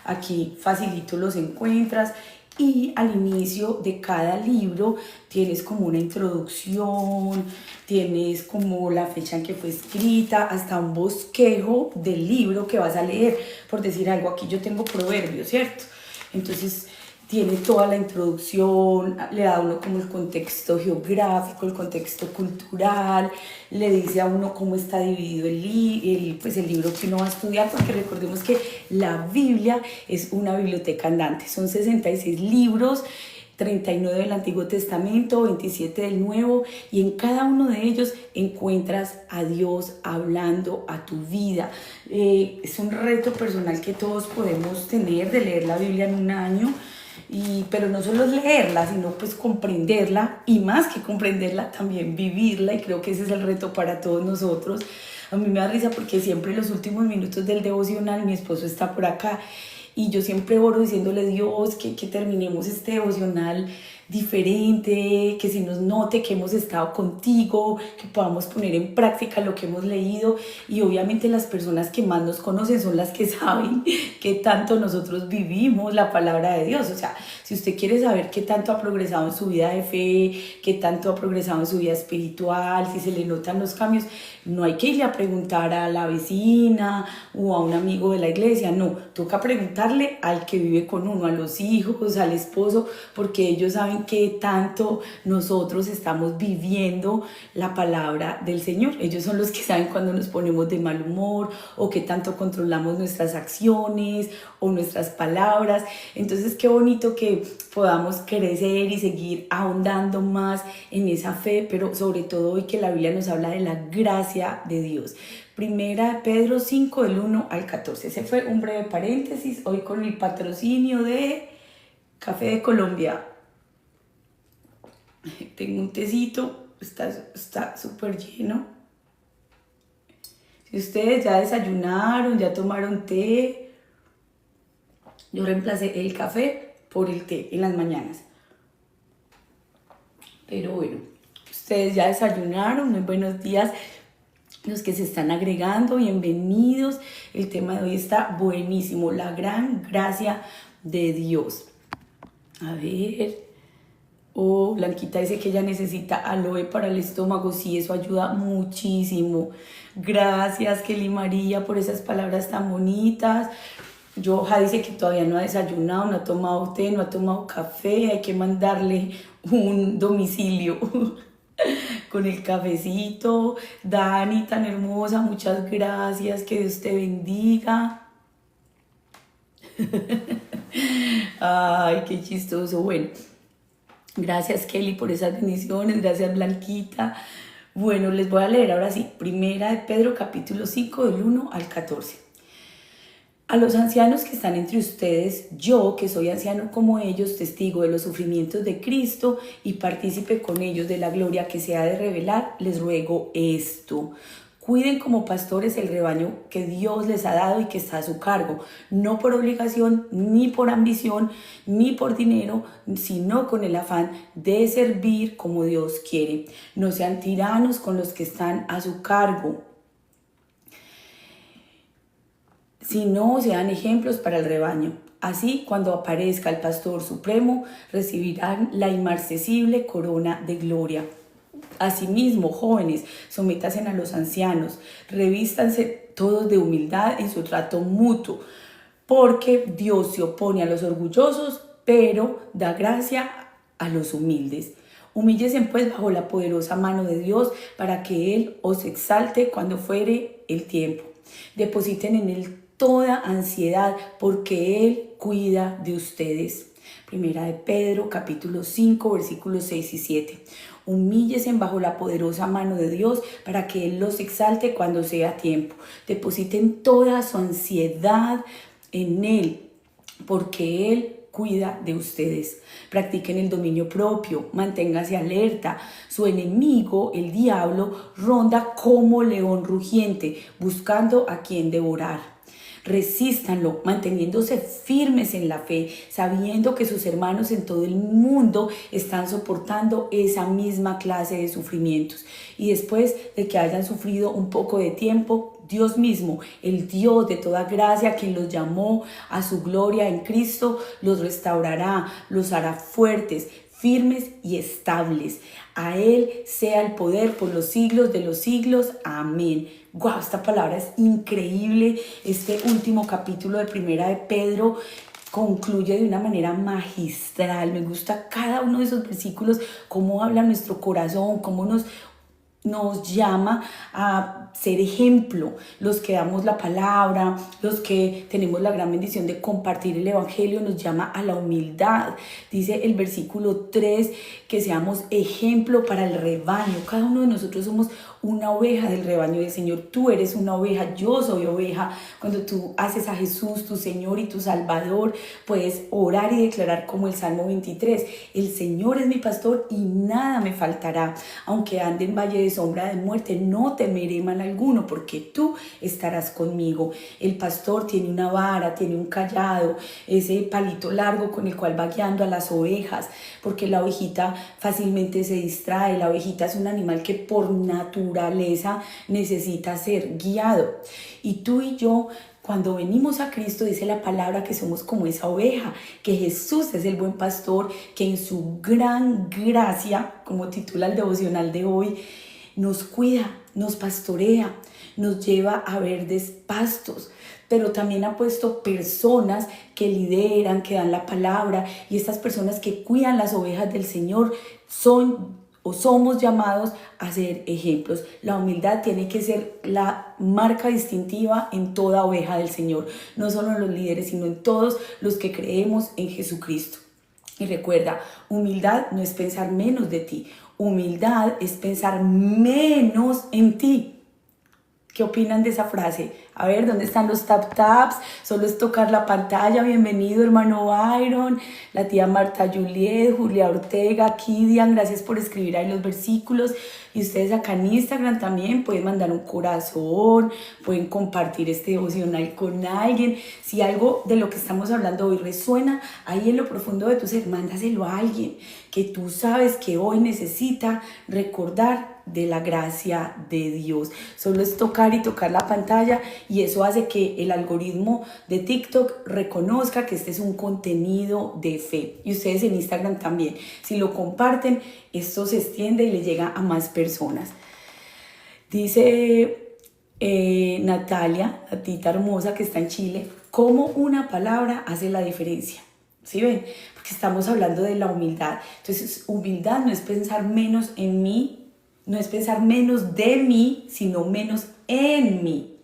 aquí facilito los encuentras. Y al inicio de cada libro tienes como una introducción, tienes como la fecha en que fue escrita, hasta un bosquejo del libro que vas a leer. Por decir algo, aquí yo tengo Proverbios, ¿cierto? Entonces tiene toda la introducción, le da a uno como el contexto geográfico, el contexto cultural, le dice a uno cómo está dividido el libro que uno va a estudiar, porque recordemos que la Biblia es una biblioteca andante, son 66 libros, 39 del Antiguo Testamento, 27 del Nuevo, y en cada uno de ellos encuentras a Dios hablando a tu vida. Es un reto personal que todos podemos tener de leer la Biblia en un año, pero no solo es leerla, sino pues comprenderla, y más que comprenderla, también vivirla, y creo que ese es el reto para todos nosotros. A mí me da risa porque siempre en los últimos minutos del devocional mi esposo está por acá y yo siempre oro diciéndole: Dios, que terminemos este devocional diferente, que se nos note que hemos estado contigo, que podamos poner en práctica lo que hemos leído. Y obviamente las personas que más nos conocen son las que saben qué tanto nosotros vivimos la palabra de Dios. O sea, si usted quiere saber qué tanto ha progresado en su vida de fe, qué tanto ha progresado en su vida espiritual, si se le notan los cambios, no hay que irle a preguntar a la vecina o a un amigo de la iglesia, no, toca preguntarle al que vive con uno, a los hijos, al esposo, porque ellos saben qué tanto nosotros estamos viviendo la palabra del Señor. Ellos son los que saben cuando nos ponemos de mal humor o qué tanto controlamos nuestras acciones o nuestras palabras. Entonces, qué bonito que podamos crecer y seguir ahondando más en esa fe, pero sobre todo hoy que la Biblia nos habla de la gracia de Dios. Primera de Pedro 5, del 1 al 14. Ese fue un breve paréntesis, hoy con el patrocinio de Café de Colombia. Tengo un tecito, está súper lleno. Si ustedes ya desayunaron, ya tomaron té, yo reemplacé el café por el té en las mañanas. Pero bueno, ustedes ya desayunaron, muy buenos días. Los que se están agregando, bienvenidos. El tema de hoy está buenísimo, la gran gracia de Dios. A ver, Blanquita dice que ella necesita aloe para el estómago. Sí, eso ayuda muchísimo. Gracias, Kelly María, por esas palabras tan bonitas. Joja dice que todavía no ha desayunado, no ha tomado té, no ha tomado café. Hay que mandarle un domicilio con el cafecito. Dani, tan hermosa, muchas gracias, que Dios te bendiga. Ay, qué chistoso. Bueno, gracias, Kelly, por esas bendiciones, gracias, Blanquita. Bueno, les voy a leer ahora sí, Primera de Pedro, capítulo 5, del 1 al 14. A los ancianos que están entre ustedes, yo, que soy anciano como ellos, testigo de los sufrimientos de Cristo y partícipe con ellos de la gloria que se ha de revelar, les ruego esto: cuiden como pastores el rebaño que Dios les ha dado y que está a su cargo, no por obligación, ni por ambición, ni por dinero, sino con el afán de servir como Dios quiere. No sean tiranos con los que están a su cargo, sino sean ejemplos para el rebaño. Así, cuando aparezca el Pastor Supremo, recibirán la inmarcesible corona de gloria. Asimismo, jóvenes, sométanse a los ancianos, revístanse todos de humildad en su trato mutuo, porque Dios se opone a los orgullosos, pero da gracia a los humildes. Humíllense pues bajo la poderosa mano de Dios, para que Él os exalte cuando fuere el tiempo. Depositen en Él toda ansiedad, porque Él cuida de ustedes. Primera de Pedro, capítulo 5, versículos 6 y 7. Humíllense bajo la poderosa mano de Dios, para que Él los exalte cuando sea tiempo. Depositen toda su ansiedad en Él, porque Él cuida de ustedes. Practiquen el dominio propio, manténganse alerta. Su enemigo, el diablo, ronda como león rugiente, buscando a quien devorar. Resístanlo, manteniéndose firmes en la fe, sabiendo que sus hermanos en todo el mundo están soportando esa misma clase de sufrimientos. Y después de que hayan sufrido un poco de tiempo, Dios mismo, el Dios de toda gracia, quien los llamó a su gloria en Cristo, los restaurará, los hará fuertes, firmes y estables. A Él sea el poder por los siglos de los siglos. Amén. Wow, esta palabra es increíble. Este último capítulo de Primera de Pedro concluye de una manera magistral. Me gusta cada uno de esos versículos, cómo habla nuestro corazón, cómo nos llama a ser ejemplo, los que damos la palabra, los que tenemos la gran bendición de compartir el evangelio, nos llama a la humildad. Dice el versículo 3 que seamos ejemplo para el rebaño. Cada uno de nosotros somos una oveja del rebaño del Señor. Tú eres una oveja, yo soy oveja. Cuando tú haces a Jesús tu Señor y tu Salvador, puedes orar y declarar como el Salmo 23: el Señor es mi pastor y nada me faltará. Aunque ande en valle de sombra de muerte, no temeré mal alguno, porque tú estarás conmigo. El pastor tiene una vara, tiene un cayado, ese palito largo con el cual va guiando a las ovejas, porque la ovejita fácilmente se distrae. La ovejita es un animal que por naturaleza necesita ser guiado. Y tú y yo, cuando venimos a Cristo, dice la palabra que somos como esa oveja, que Jesús es el buen pastor, que en su gran gracia, como titula el devocional de hoy, nos cuida, nos pastorea, nos lleva a verdes pastos. Pero también ha puesto personas que lideran, que dan la palabra, y estas personas que cuidan las ovejas del Señor somos llamados a ser ejemplos. La humildad tiene que ser la marca distintiva en toda oveja del Señor, no solo en los líderes, sino en todos los que creemos en Jesucristo. Y recuerda, humildad no es pensar menos de ti, humildad es pensar menos en ti. ¿Qué opinan de esa frase? A ver, ¿dónde están los taps? Solo es tocar la pantalla. Bienvenido, hermano Byron, la tía Marta Juliet, Julia Ortega, Kidian, gracias por escribir ahí los versículos. Y ustedes acá en Instagram también pueden mandar un corazón, pueden compartir este devocional con alguien. Si algo de lo que estamos hablando hoy resuena ahí en lo profundo de tu ser, mándaselo a alguien que tú sabes que hoy necesita recordar de la gracia de Dios. Solo es tocar y tocar la pantalla, y eso hace que el algoritmo de TikTok reconozca que este es un contenido de fe. Y ustedes en Instagram también, si lo comparten, esto se extiende y le llega a más personas. Dice Natalia, la tita hermosa que está en Chile, cómo una palabra hace la diferencia. ¿Sí ven? Porque estamos hablando de la humildad. Entonces, humildad no es pensar menos en mí, no es pensar menos de mí, sino menos en mí.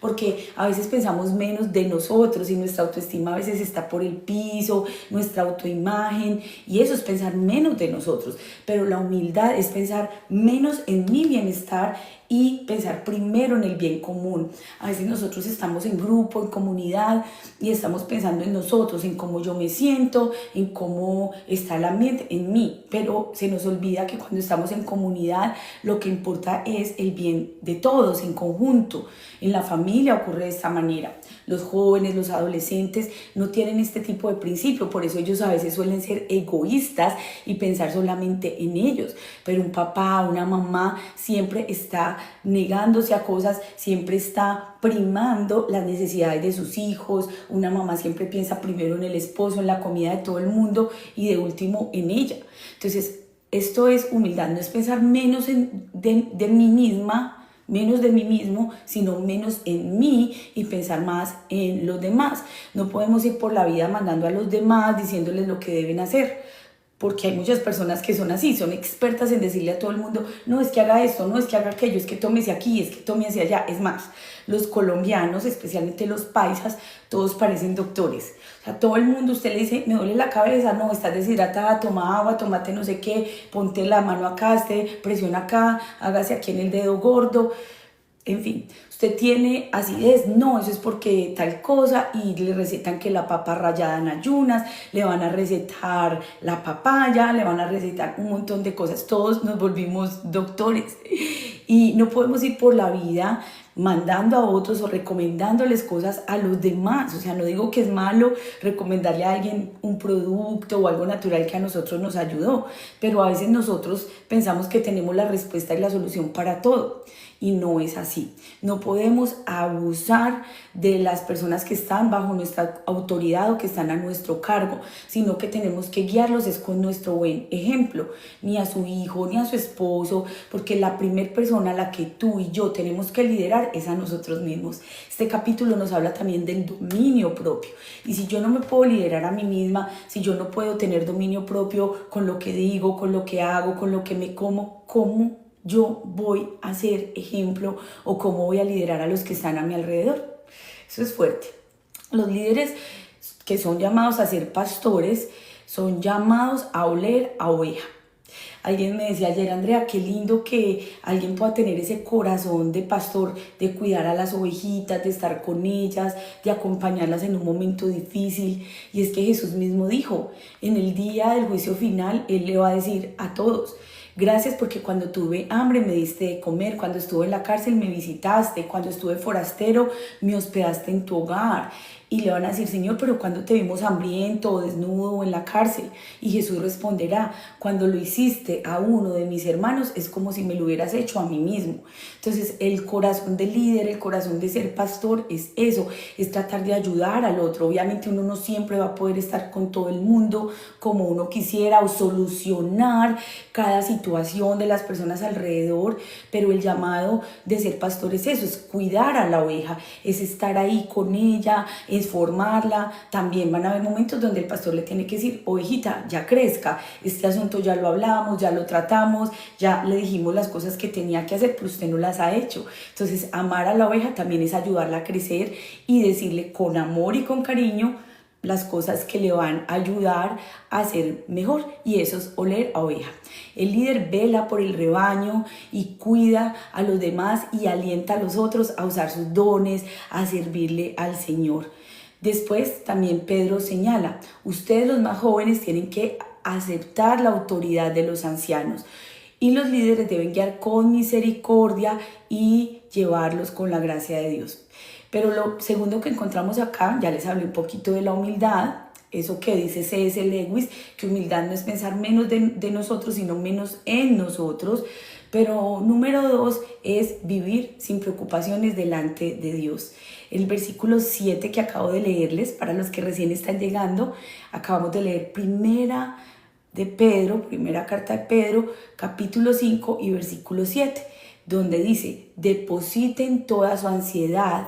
Porque a veces pensamos menos de nosotros y nuestra autoestima a veces está por el piso, nuestra autoimagen, y eso es pensar menos de nosotros. Pero la humildad es pensar menos en mi bienestar y pensar primero en el bien común. A veces nosotros estamos en grupo, en comunidad, y estamos pensando en nosotros, en cómo yo me siento, en cómo está el ambiente, en mí. Pero se nos olvida que cuando estamos en comunidad, lo que importa es el bien de todos en conjunto. En la familia ocurre de esta manera. Los jóvenes, los adolescentes no tienen este tipo de principio, por eso ellos a veces suelen ser egoístas y pensar solamente en ellos. Pero un papá, una mamá siempre está negándose a cosas, siempre está primando las necesidades de sus hijos. Una mamá siempre piensa primero en el esposo, en la comida de todo el mundo y de último en ella. Entonces, esto es humildad, no es pensar menos de mí misma, menos de mí mismo, sino menos en mí y pensar más en los demás. No podemos ir por la vida mandando a los demás, diciéndoles lo que deben hacer, porque hay muchas personas que son así, son expertas en decirle a todo el mundo, no, es que haga esto, no, es que haga aquello, es que tómese aquí, es que tome hacia allá. Es más, los colombianos, especialmente los paisas, todos parecen doctores. O sea, todo el mundo, usted le dice, me duele la cabeza, no, estás deshidratada, toma agua, tómate no sé qué, ponte la mano acá, presiona acá, hágase aquí en el dedo gordo. En fin, usted tiene acidez, no, eso es porque tal cosa, y le recetan que la papa rallada en ayunas, le van a recetar la papaya, le van a recetar un montón de cosas. Todos nos volvimos doctores y no podemos ir por la vida mandando a otros o recomendándoles cosas a los demás. O sea, no digo que es malo recomendarle a alguien un producto o algo natural que a nosotros nos ayudó, pero a veces nosotros pensamos que tenemos la respuesta y la solución para todo. y no es así. No podemos abusar de las personas que están bajo nuestra autoridad o que están a nuestro cargo, sino que tenemos que guiarlos es con nuestro buen ejemplo, ni a su hijo, ni a su esposo, porque la primera persona a la que tú y yo tenemos que liderar es a nosotros mismos. Este capítulo nos habla también del dominio propio. Y si yo no me puedo liderar a mí misma, si yo no puedo tener dominio propio con lo que digo, con lo que hago, con lo que me como, ¿cómo yo voy a ser ejemplo o cómo voy a liderar a los que están a mi alrededor? Eso es fuerte. Los líderes que son llamados a ser pastores son llamados a oler a oveja. Alguien me decía ayer, Andrea, qué lindo que alguien pueda tener ese corazón de pastor, de cuidar a las ovejitas, de estar con ellas, de acompañarlas en un momento difícil. Y es que Jesús mismo dijo, en el día del juicio final, Él le va a decir a todos: gracias porque cuando tuve hambre me diste de comer, cuando estuve en la cárcel me visitaste, cuando estuve forastero me hospedaste en tu hogar. Y le van a decir, Señor, pero cuando te vimos hambriento o desnudo o en la cárcel. Y Jesús responderá, cuando lo hiciste a uno de mis hermanos es como si me lo hubieras hecho a mí mismo. Entonces el corazón del líder, el corazón de ser pastor es eso, es tratar de ayudar al otro. Obviamente uno no siempre va a poder estar con todo el mundo como uno quisiera o solucionar cada situación de las personas alrededor, pero el llamado de ser pastor es eso, es cuidar a la oveja, es estar ahí con ella, es formarla. También van a haber momentos donde el pastor le tiene que decir, ovejita, ya crezca, este asunto ya lo hablamos, ya lo tratamos, ya le dijimos las cosas que tenía que hacer, pero usted no las ha hecho. Entonces amar a la oveja también es ayudarla a crecer y decirle con amor y con cariño las cosas que le van a ayudar a ser mejor, y eso es oler a oveja. El líder vela por el rebaño y cuida a los demás y alienta a los otros a usar sus dones, a servirle al Señor. Después también Pedro señala, ustedes los más jóvenes tienen que aceptar la autoridad de los ancianos y los líderes deben guiar con misericordia y llevarlos con la gracia de Dios. Pero lo segundo que encontramos acá, ya les hablé un poquito de la humildad, eso que dice C.S. Lewis, que humildad no es pensar menos de nosotros, sino menos en nosotros. Pero número 2 es vivir sin preocupaciones delante de Dios. El versículo 7 que acabo de leerles, para los que recién están llegando, acabamos de leer primera carta de Pedro, capítulo 5 y versículo 7, donde dice, depositen toda su ansiedad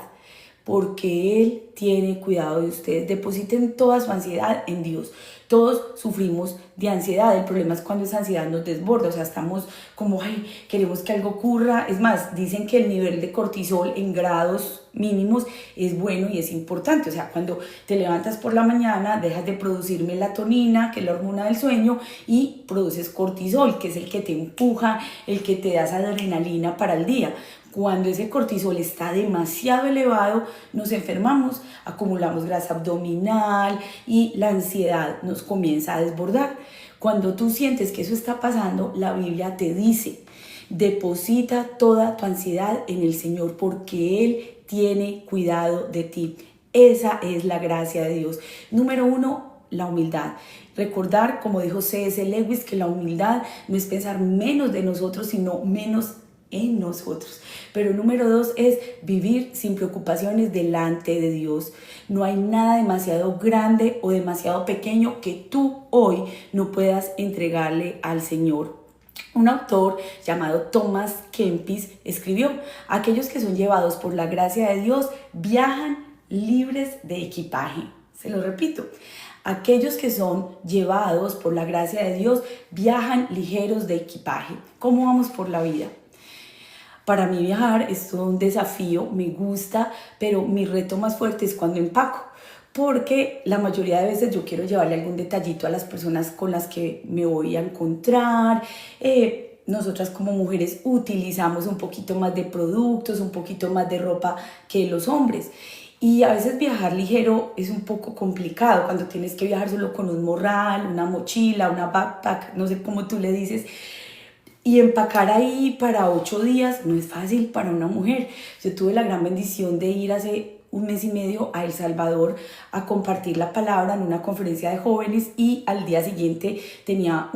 porque Él tiene cuidado de ustedes. Depositen toda su ansiedad en Dios. Todos sufrimos de ansiedad. El problema es cuando esa ansiedad nos desborda. O sea, estamos como, queremos que algo ocurra. Es más, dicen que el nivel de cortisol en grados mínimos es bueno y es importante. O sea, cuando te levantas por la mañana, dejas de producir melatonina, que es la hormona del sueño, y produces cortisol, que es el que te empuja, el que te da esa adrenalina para el día. Cuando ese cortisol está demasiado elevado, nos enfermamos, acumulamos grasa abdominal y la ansiedad nos comienza a desbordar. Cuando tú sientes que eso está pasando, la Biblia te dice, deposita toda tu ansiedad en el Señor porque Él tiene cuidado de ti. Esa es la gracia de Dios. Número 1, la humildad. Recordar, como dijo C.S. Lewis, que la humildad no es pensar menos de nosotros, sino menos en nosotros. Pero número 2 es vivir sin preocupaciones delante de Dios. No hay nada demasiado grande o demasiado pequeño que tú hoy no puedas entregarle al Señor. Un autor llamado Thomas Kempis escribió, aquellos que son llevados por la gracia de Dios viajan libres de equipaje. Se lo repito. Aquellos que son llevados por la gracia de Dios viajan ligeros de equipaje. ¿Cómo vamos por la vida? Para mí viajar es todo un desafío, me gusta, pero mi reto más fuerte es cuando empaco, porque la mayoría de veces yo quiero llevarle algún detallito a las personas con las que me voy a encontrar. Nosotras como mujeres utilizamos un poquito más de productos, un poquito más de ropa que los hombres. Y a veces viajar ligero es un poco complicado cuando tienes que viajar solo con un morral, una mochila, una backpack, no sé cómo tú le dices. Y empacar ahí para 8 días no es fácil para una mujer. Yo tuve la gran bendición de ir hace un mes y medio a El Salvador a compartir la palabra en una conferencia de jóvenes, y al día siguiente tenía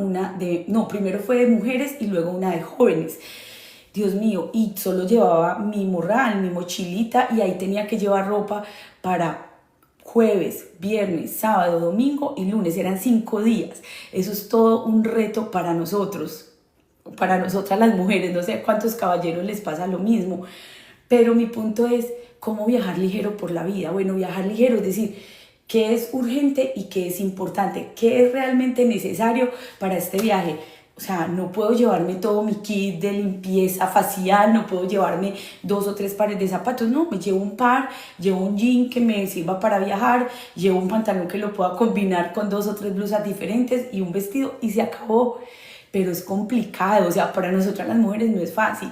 primero fue de mujeres y luego una de jóvenes. Dios mío, y solo llevaba mi morral, mi mochilita, y ahí tenía que llevar ropa para jueves, viernes, sábado, domingo y lunes. Eran 5 días. Eso es todo un reto para nosotros, para nosotras las mujeres. No sé a cuántos caballeros les pasa lo mismo, pero mi punto es cómo viajar ligero por la vida. Bueno, viajar ligero es decir, qué es urgente y qué es importante, qué es realmente necesario para este viaje. O sea, no puedo llevarme todo mi kit de limpieza facial, no puedo llevarme 2 o 3 pares de zapatos, no, me llevo un par, llevo un jean que me sirva para viajar, llevo un pantalón que lo pueda combinar con 2 o 3 blusas diferentes y un vestido y se acabó. Pero es complicado, o sea, para nosotras las mujeres no es fácil.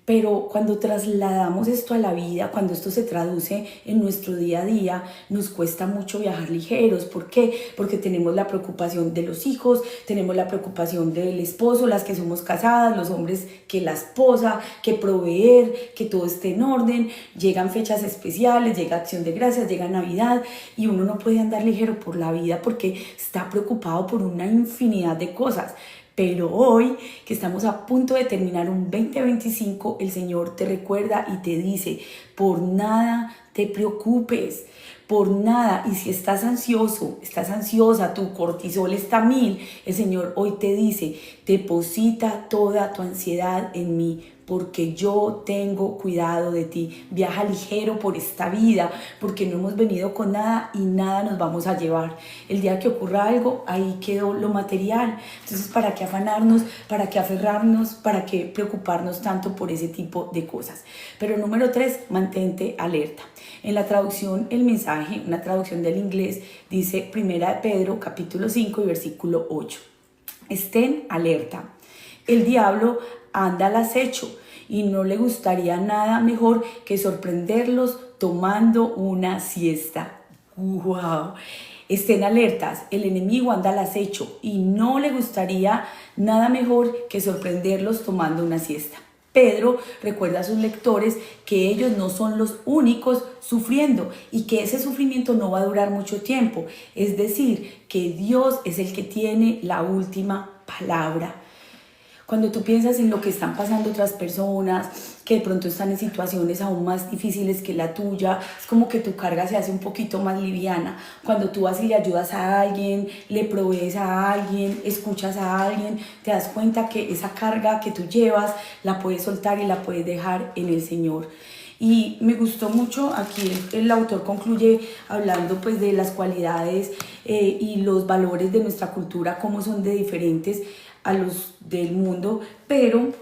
Pero cuando trasladamos esto a la vida, cuando esto se traduce en nuestro día a día, nos cuesta mucho viajar ligeros. ¿Por qué? Porque tenemos la preocupación de los hijos, tenemos la preocupación del esposo, las que somos casadas, los hombres que la esposa, que proveer, que todo esté en orden. Llegan fechas especiales, llega Acción de Gracias, llega Navidad y uno no puede andar ligero por la vida porque está preocupado por una infinidad de cosas. Pero hoy, que estamos a punto de terminar un 2025, el Señor te recuerda y te dice, por nada te preocupes, por nada. Y si estás ansioso, estás ansiosa, tu cortisol está a 1000, el Señor hoy te dice, deposita toda tu ansiedad en mí, porque yo tengo cuidado de ti. Viaja ligero por esta vida, porque no hemos venido con nada y nada nos vamos a llevar. El día que ocurra algo, ahí quedó lo material. Entonces, ¿para qué afanarnos? ¿Para qué aferrarnos? ¿Para qué preocuparnos tanto por ese tipo de cosas? Pero número 3, mantente alerta. En la traducción, el mensaje, una traducción del inglés, dice 1 de Pedro, capítulo 5 y versículo 8. Estén alerta. El diablo anda al acecho y no le gustaría nada mejor que sorprenderlos tomando una siesta. ¡Wow! Estén alertas, el enemigo anda al acecho y no le gustaría nada mejor que sorprenderlos tomando una siesta. Pedro recuerda a sus lectores que ellos no son los únicos sufriendo y que ese sufrimiento no va a durar mucho tiempo. Es decir, que Dios es el que tiene la última palabra. Cuando tú piensas en lo que están pasando otras personas, que de pronto están en situaciones aún más difíciles que la tuya, es como que tu carga se hace un poquito más liviana. Cuando tú vas y le ayudas a alguien, le provees a alguien, escuchas a alguien, te das cuenta que esa carga que tú llevas la puedes soltar y la puedes dejar en el Señor. Y me gustó mucho, aquí el autor concluye hablando pues de las cualidades y los valores de nuestra cultura, cómo son de diferentes a los del mundo, pero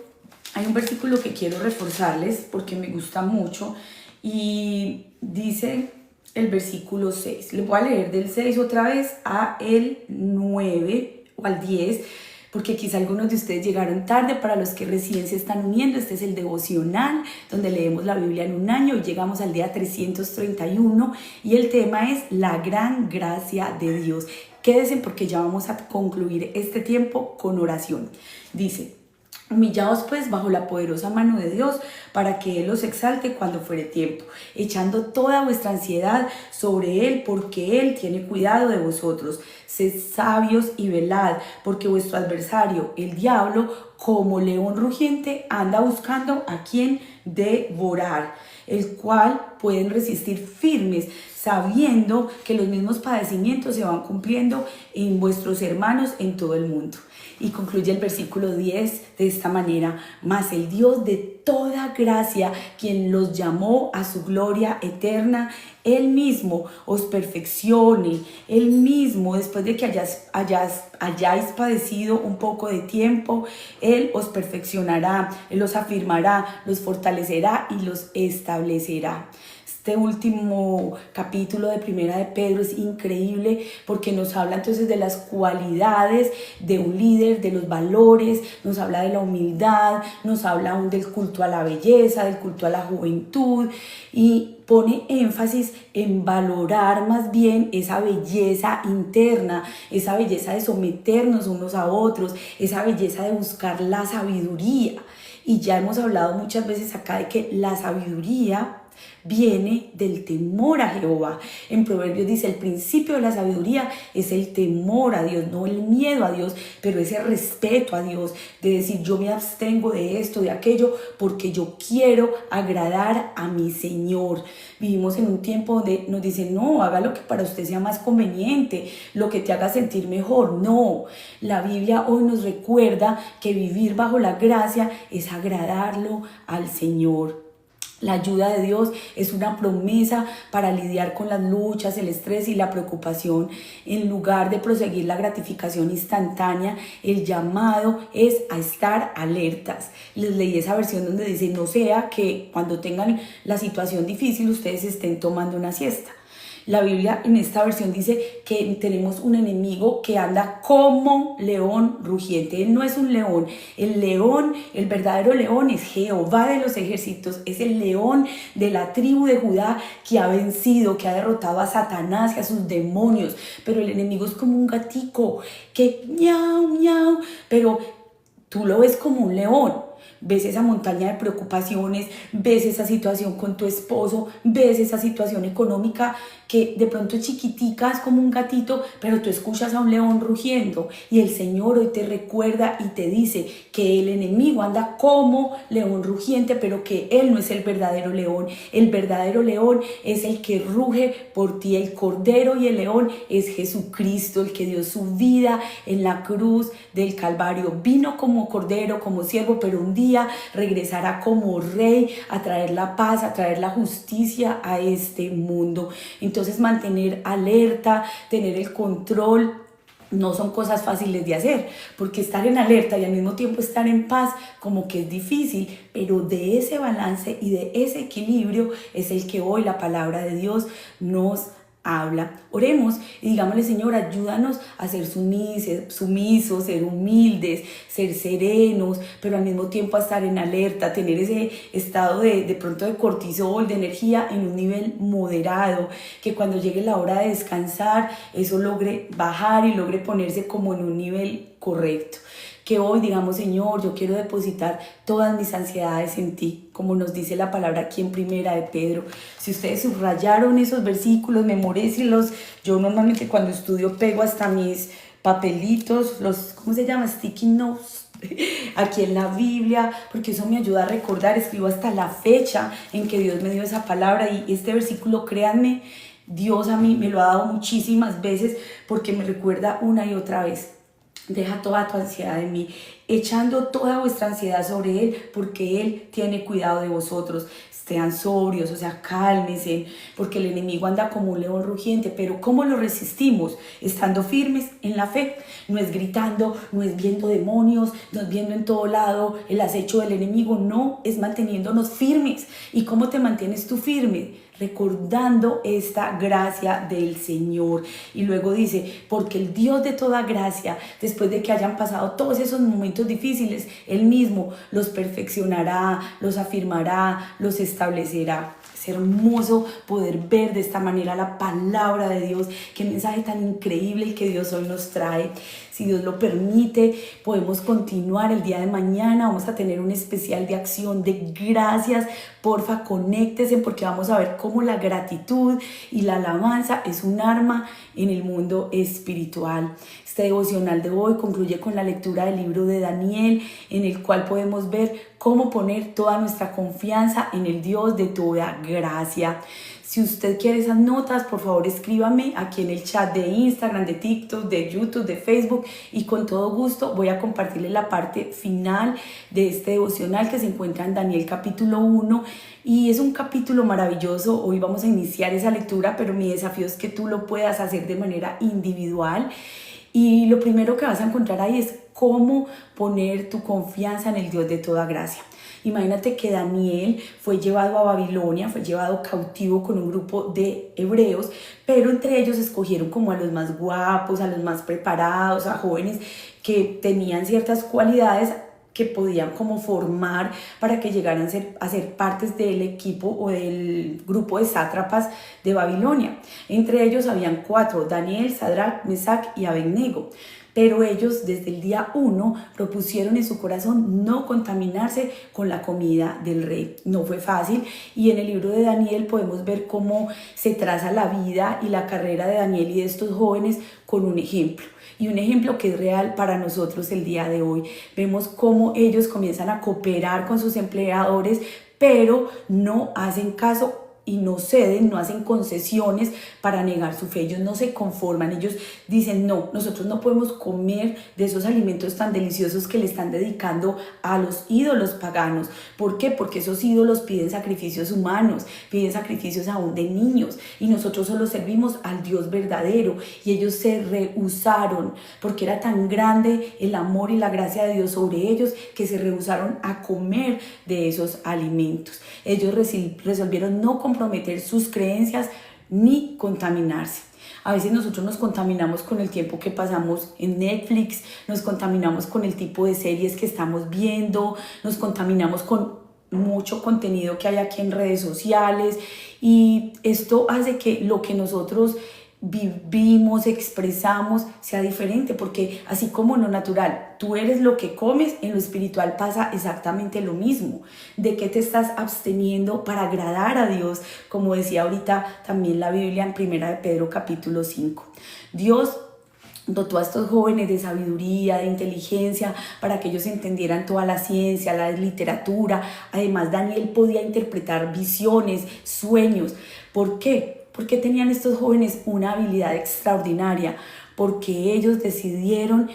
hay un versículo que quiero reforzarles porque me gusta mucho y dice el versículo 6. Les voy a leer del 6 otra vez a el 9 o al 10, porque quizá algunos de ustedes llegaron tarde. Para los que recién se están uniendo, este es el devocional donde leemos la Biblia en un año y llegamos al día 331 y el tema es la gran gracia de Dios. Quédense porque ya vamos a concluir este tiempo con oración. Dice, humillaos pues bajo la poderosa mano de Dios para que Él os exalte cuando fuere tiempo, echando toda vuestra ansiedad sobre Él porque Él tiene cuidado de vosotros. Sed sabios y velad, porque vuestro adversario, el diablo, como león rugiente, anda buscando a quien devorar, el cual pueden resistir firmes, sabiendo que los mismos padecimientos se van cumpliendo en vuestros hermanos en todo el mundo. Y concluye el versículo 10 de esta manera: mas el Dios de toda gracia, quien los llamó a su gloria eterna, Él mismo os perfeccione, Él mismo, después de que hayáis padecido un poco de tiempo, Él os perfeccionará, Él los afirmará, los fortalecerá y los establecerá. Este último capítulo de Primera de Pedro es increíble porque nos habla entonces de las cualidades de un líder, de los valores, nos habla de la humildad, nos habla aún del culto a la belleza, del culto a la juventud y pone énfasis en valorar más bien esa belleza interna, esa belleza de someternos unos a otros, esa belleza de buscar la sabiduría. Y ya hemos hablado muchas veces acá de que la sabiduría viene del temor a Jehová. En Proverbios dice, el principio de la sabiduría es el temor a Dios, no el miedo a Dios, pero ese respeto a Dios, de decir yo me abstengo de esto, de aquello, porque yo quiero agradar a mi Señor. Vivimos en un tiempo donde nos dicen, no, haga lo que para usted sea más conveniente, lo que te haga sentir mejor. No, la Biblia hoy nos recuerda que vivir bajo la gracia es agradarlo al Señor. La ayuda de Dios es una promesa para lidiar con las luchas, el estrés y la preocupación. En lugar de proseguir la gratificación instantánea, el llamado es a estar alertas. Les leí esa versión donde dice, no sea que cuando tengan la situación difícil ustedes estén tomando una siesta. La Biblia en esta versión dice que tenemos un enemigo que anda como león rugiente. Él no es un león. El león, el verdadero león es Jehová de los ejércitos. Es el león de la tribu de Judá que ha vencido, que ha derrotado a Satanás y a sus demonios. Pero el enemigo es como un gatico que miau, miau, pero tú lo ves como un león. Ves esa montaña de preocupaciones, ves esa situación con tu esposo, ves esa situación económica que de pronto es chiquitica, es como un gatito, pero tú escuchas a un león rugiendo y el Señor hoy te recuerda y te dice que el enemigo anda como león rugiente, pero que Él no es el verdadero león. El verdadero león es el que ruge por ti. El cordero y el león es Jesucristo, el que dio su vida en la cruz del Calvario. Vino como cordero, como siervo, pero un día regresará como rey a traer la paz, a traer la justicia a este mundo. Entonces mantener alerta, tener el control, no son cosas fáciles de hacer, porque estar en alerta y al mismo tiempo estar en paz como que es difícil, pero de ese balance y de ese equilibrio es el que hoy la palabra de Dios nos habla. Oremos y digámosle, Señor, ayúdanos a ser sumisos, ser humildes, ser serenos, pero al mismo tiempo a estar en alerta, tener ese estado de pronto de cortisol, de energía en un nivel moderado, que cuando llegue la hora de descansar, eso logre bajar y logre ponerse como en un nivel correcto. Que hoy digamos, Señor, yo quiero depositar todas mis ansiedades en ti, como nos dice la palabra aquí en Primera de Pedro. Si ustedes subrayaron esos versículos, memorícenlos. Yo normalmente cuando estudio pego hasta mis papelitos, ¿cómo se llama? Sticky notes, aquí en la Biblia, porque eso me ayuda a recordar. Escribo hasta la fecha en que Dios me dio esa palabra y este versículo, créanme, Dios a mí me lo ha dado muchísimas veces porque me recuerda una y otra vez. Deja toda tu ansiedad en mí, echando toda vuestra ansiedad sobre Él, porque Él tiene cuidado de vosotros. Sean sobrios, o sea, cálmense, porque el enemigo anda como un león rugiente. Pero ¿cómo lo resistimos? Estando firmes en la fe. No es gritando, no es viendo demonios, no es viendo en todo lado el acecho del enemigo. No, es manteniéndonos firmes. ¿Y cómo te mantienes tú firme? Recordando esta gracia del Señor. Y luego dice, porque el Dios de toda gracia, después de que hayan pasado todos esos momentos difíciles, Él mismo los perfeccionará, los afirmará, los establecerá. Es hermoso poder ver de esta manera la palabra de Dios. Qué mensaje tan increíble el que Dios hoy nos trae. Si Dios lo permite, podemos continuar el día de mañana. Vamos a tener un especial de acción de gracias. Porfa, conéctense porque vamos a ver cómo la gratitud y la alabanza es un arma en el mundo espiritual. Este devocional de hoy concluye con la lectura del libro de Daniel, en el cual podemos ver cómo poner toda nuestra confianza en el Dios de toda gracia. Si usted quiere esas notas, por favor escríbame aquí en el chat de Instagram, de TikTok, de YouTube, de Facebook, y con todo gusto voy a compartirle la parte final de este devocional que se encuentra en Daniel capítulo 1 y es un capítulo maravilloso. Hoy vamos a iniciar esa lectura, pero mi desafío es que tú lo puedas hacer de manera individual. Y lo primero que vas a encontrar ahí es cómo poner tu confianza en el Dios de toda gracia. Imagínate que Daniel fue llevado a Babilonia, fue llevado cautivo con un grupo de hebreos, pero entre ellos escogieron como a los más guapos, a los más preparados, a jóvenes que tenían ciertas cualidades que podían como formar para que llegaran a ser partes del equipo o del grupo de sátrapas de Babilonia. Entre ellos habían 4, Daniel, Sadrac, Mesac y Abednego. pero ellos desde el día 1 propusieron en su corazón no contaminarse con la comida del rey. No fue fácil, y en el libro de Daniel podemos ver cómo se traza la vida y la carrera de Daniel y de estos jóvenes con un ejemplo. Y un ejemplo que es real para nosotros el día de hoy. Vemos cómo ellos comienzan a cooperar con sus empleadores, pero no hacen caso y no ceden, no hacen concesiones para negar su fe. Ellos no se conforman, ellos dicen no, nosotros no podemos comer de esos alimentos tan deliciosos que le están dedicando a los ídolos paganos. ¿Por qué? Porque esos ídolos piden sacrificios humanos, piden sacrificios aún de niños, y nosotros solo servimos al Dios verdadero. Y ellos se rehusaron, porque era tan grande el amor y la gracia de Dios sobre ellos, que se rehusaron a comer de esos alimentos. Ellos resolvieron no comprometer sus creencias ni contaminarse. A veces nosotros nos contaminamos con el tiempo que pasamos en Netflix, nos contaminamos con el tipo de series que estamos viendo, nos contaminamos con mucho contenido que hay aquí en redes sociales, y esto hace que lo que nosotros vivimos, expresamos, sea diferente, porque así como en lo natural tú eres lo que comes, en lo espiritual pasa exactamente lo mismo. ¿De qué te estás absteniendo para agradar a Dios? Como decía ahorita también la Biblia en 1 de Pedro capítulo 5. Dios dotó a estos jóvenes de sabiduría, de inteligencia, para que ellos entendieran toda la ciencia, la literatura. Además, Daniel podía interpretar visiones, sueños. ¿Por qué? Porque tenían estos jóvenes una habilidad extraordinaria, porque ellos decidieron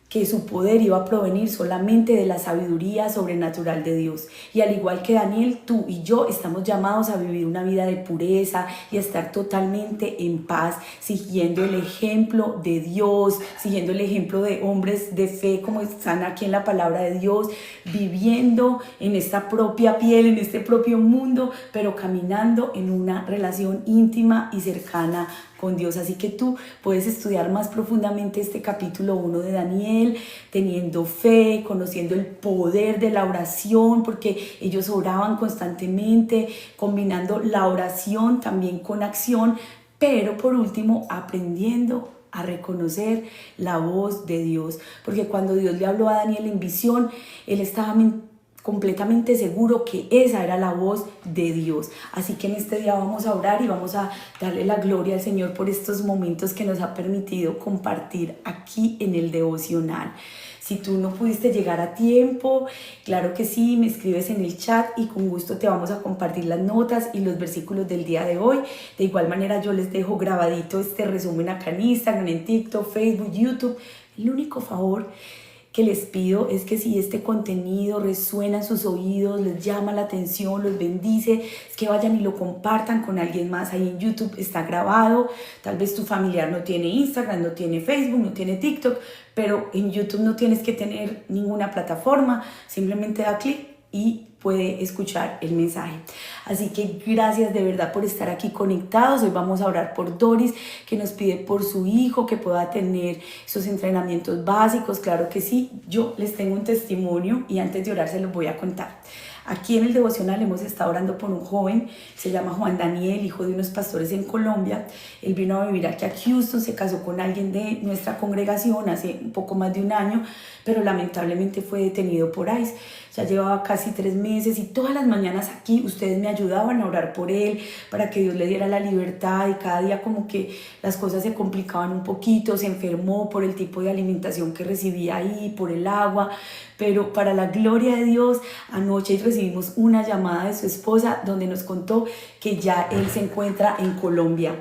que su poder iba a provenir solamente de la sabiduría sobrenatural de Dios. Y al igual que Daniel, tú y yo estamos llamados a vivir una vida de pureza y a estar totalmente en paz, siguiendo el ejemplo de Dios, siguiendo el ejemplo de hombres de fe como están aquí en la palabra de Dios, viviendo en esta propia piel, en este propio mundo, pero caminando en una relación íntima y cercana con Dios. Así que tú puedes estudiar más profundamente este capítulo 1 de Daniel, teniendo fe, conociendo el poder de la oración, porque ellos oraban constantemente, combinando la oración también con acción, pero por último aprendiendo a reconocer la voz de Dios, porque cuando Dios le habló a Daniel en visión, él estaba completamente seguro que esa era la voz de Dios. Así que en este día vamos a orar y vamos a darle la gloria al Señor por estos momentos que nos ha permitido compartir aquí en el devocional. Si tú no pudiste llegar a tiempo, claro que sí, me escribes en el chat y con gusto te vamos a compartir las notas y los versículos del día de hoy. De igual manera yo les dejo grabadito este resumen acá en Instagram, en TikTok, Facebook, YouTube. El único favor que les pido es que si este contenido resuena en sus oídos, les llama la atención, los bendice, es que vayan y lo compartan con alguien más. Ahí en YouTube está grabado. Tal vez tu familiar no tiene Instagram, no tiene Facebook, no tiene TikTok, pero en YouTube no tienes que tener ninguna plataforma. Simplemente da clic y puede escuchar el mensaje. Así que gracias de verdad por estar aquí conectados. Hoy vamos a orar por Doris, que nos pide por su hijo, que pueda tener esos entrenamientos básicos. Claro que sí, yo les tengo un testimonio y antes de orar se los voy a contar. Aquí en el devocional hemos estado orando por un joven, se llama Juan Daniel, hijo de unos pastores en Colombia. Él vino a vivir aquí a Houston, se casó con alguien de nuestra congregación hace un poco más de un año, pero lamentablemente fue detenido por ICE. Ya llevaba casi 3 meses y todas las mañanas aquí ustedes me ayudaban a orar por él para que Dios le diera la libertad, y cada día como que las cosas se complicaban un poquito, se enfermó por el tipo de alimentación que recibía ahí, por el agua, pero para la gloria de Dios, anoche recibimos una llamada de su esposa donde nos contó que ya él se encuentra en Colombia.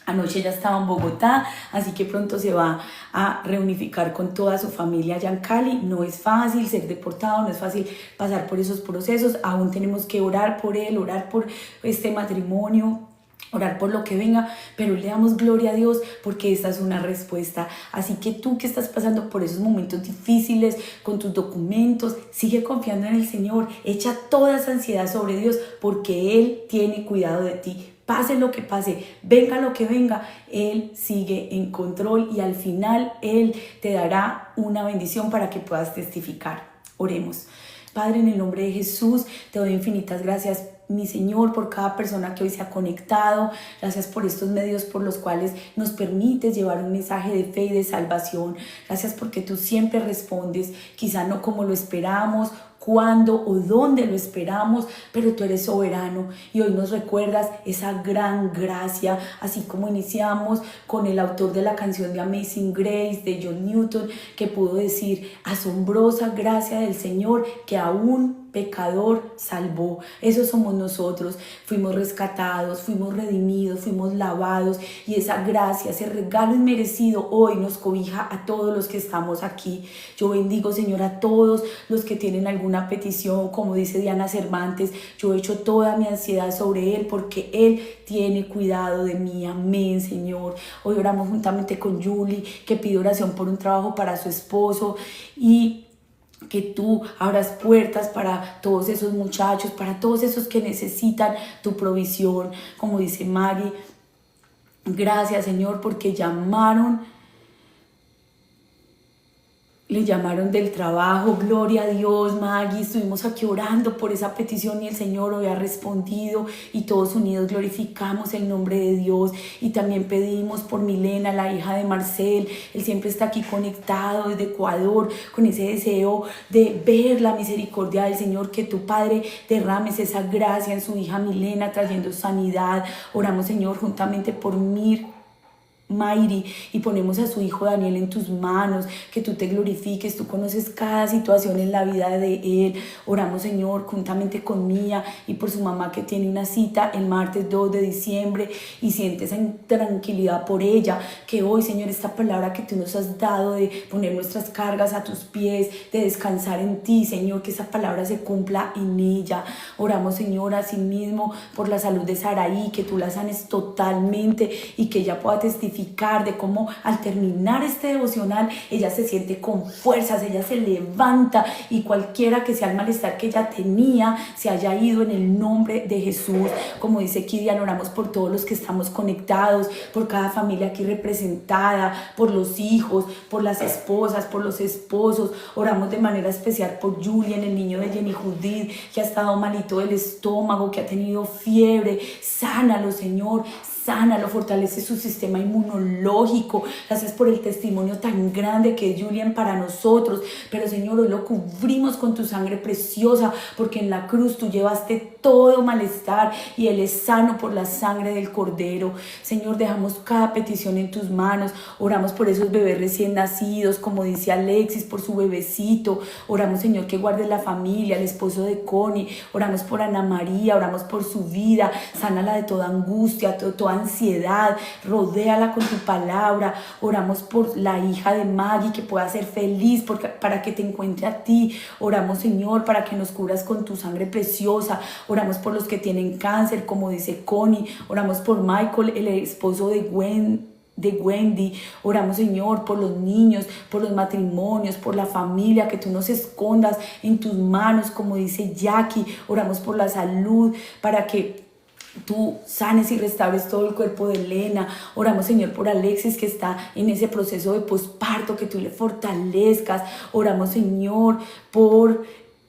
Anoche ya estaba en Bogotá, así que pronto se va a reunificar con toda su familia allá en Cali. No es fácil ser deportado, no es fácil pasar por esos procesos. Aún tenemos que orar por él, orar por este matrimonio, orar por lo que venga, pero le damos gloria a Dios porque esta es una respuesta. Así que tú que estás pasando por esos momentos difíciles con tus documentos, sigue confiando en el Señor, echa toda esa ansiedad sobre Dios porque Él tiene cuidado de ti. Pase lo que pase, venga lo que venga, Él sigue en control y al final Él te dará una bendición para que puedas testificar. Oremos. Padre, en el nombre de Jesús, te doy infinitas gracias mi Señor, por cada persona que hoy se ha conectado. Gracias por estos medios por los cuales nos permites llevar un mensaje de fe y de salvación. Gracias porque tú siempre respondes, quizá no como lo esperamos, cuándo o dónde lo esperamos, pero tú eres soberano y hoy nos recuerdas esa gran gracia, así como iniciamos con el autor de la canción de Amazing Grace, de John Newton, que pudo decir: asombrosa gracia del Señor que aún pecador salvó. Eso somos nosotros. Fuimos rescatados, fuimos redimidos, fuimos lavados, y esa gracia, ese regalo inmerecido hoy nos cobija a todos los que estamos aquí. Yo bendigo, Señor, a todos los que tienen alguna petición, como dice Diana Cervantes. Yo echo toda mi ansiedad sobre Él porque Él tiene cuidado de mí. Amén, Señor. Hoy oramos juntamente con Julie, que pide oración por un trabajo para su esposo, y que tú abras puertas para todos esos muchachos, para todos esos que necesitan tu provisión. Como dice Maggie, gracias, Señor, porque le llamaron del trabajo. Gloria a Dios, Maggie. Estuvimos aquí orando por esa petición y el Señor hoy ha respondido, y todos unidos glorificamos el nombre de Dios. Y también pedimos por Milena, la hija de Marcel. Él siempre está aquí conectado desde Ecuador con ese deseo de ver la misericordia del Señor, que tu Padre derrames esa gracia en su hija Milena, trayendo sanidad. Oramos, Señor, juntamente por Mayri, y ponemos a su hijo Daniel en tus manos, que tú te glorifiques. Tú conoces cada situación en la vida de él. Oramos, Señor, juntamente con Mía y por su mamá, que tiene una cita el martes 2 de diciembre y siente esa intranquilidad por ella. Que hoy, Señor, esta palabra que tú nos has dado de poner nuestras cargas a tus pies, de descansar en ti, Señor, que esa palabra se cumpla en ella. Oramos, Señor, asimismo por la salud de Saraí, que tú la sanes totalmente y que ella pueda testificar de cómo al terminar este devocional ella se siente con fuerzas, ella se levanta, y cualquiera que sea el malestar que ella tenía se haya ido en el nombre de Jesús. Como dice Kidian, oramos por todos los que estamos conectados, por cada familia aquí representada, por los hijos, por las esposas, por los esposos. Oramos de manera especial por Julian, el niño de Jenny Judith, que ha estado malito del estómago, que ha tenido fiebre. Sánalo, Señor, sánalo, fortalece su sistema inmunológico. Gracias por el testimonio tan grande que es Julian para nosotros. Pero, Señor, hoy lo cubrimos con tu sangre preciosa, porque en la cruz tú llevaste todo malestar y Él es sano por la sangre del Cordero. Señor, dejamos cada petición en tus manos. Oramos por esos bebés recién nacidos, como dice Alexis, por su bebecito. Oramos, Señor, que guardes la familia, el esposo de Connie. Oramos por Ana María, oramos por su vida. Sánala de toda angustia, toda ansiedad, rodéala con tu palabra. Oramos por la hija de Maggie, que pueda ser feliz para que te encuentre a ti. Oramos, Señor, para que nos cubras con tu sangre preciosa. Oramos por los que tienen cáncer, como dice Connie. Oramos por Michael, el esposo de Wendy. Oramos, Señor, por los niños, por los matrimonios, por la familia, que tú nos escondas en tus manos, como dice Jackie. Oramos por la salud, para que tú sanes y restaures todo el cuerpo de Elena. Oramos, Señor, por Alexis, que está en ese proceso de posparto, que tú le fortalezcas. Oramos, Señor,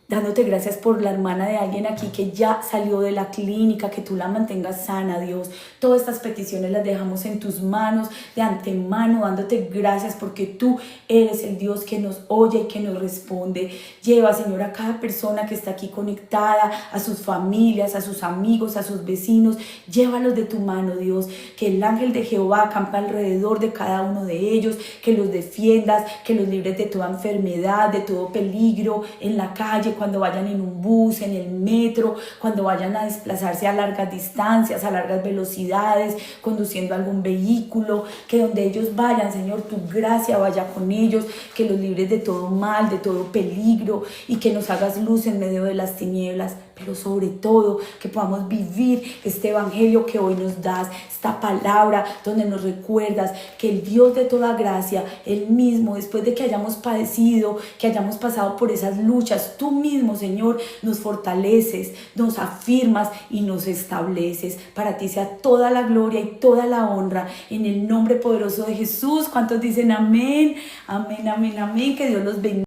dándote gracias por la hermana de alguien aquí que ya salió de la clínica, que tú la mantengas sana, Dios. Todas estas peticiones las dejamos en tus manos de antemano, dándote gracias porque tú eres el Dios que nos oye y que nos responde. Lleva, Señor, a cada persona que está aquí conectada, a sus familias, a sus amigos, a sus vecinos. Llévalos de tu mano, Dios. Que el ángel de Jehová acampe alrededor de cada uno de ellos, que los defiendas, que los libres de toda enfermedad, de todo peligro en la calle, cuando vayan en un bus, en el metro, cuando vayan a desplazarse a largas distancias, a largas velocidades, conduciendo algún vehículo. Que donde ellos vayan, Señor, tu gracia vaya con ellos, que los libres de todo mal, de todo peligro, y que nos hagas luz en medio de las tinieblas. Pero sobre todo, que podamos vivir este evangelio que hoy nos das, esta palabra donde nos recuerdas que el Dios de toda gracia, Él mismo, después de que hayamos padecido, que hayamos pasado por esas luchas, tú mismo, Señor, nos fortaleces, nos afirmas y nos estableces. Para ti sea toda la gloria y toda la honra, en el nombre poderoso de Jesús. ¿Cuántos dicen amén? Amén, amén, amén. Que Dios los bendiga.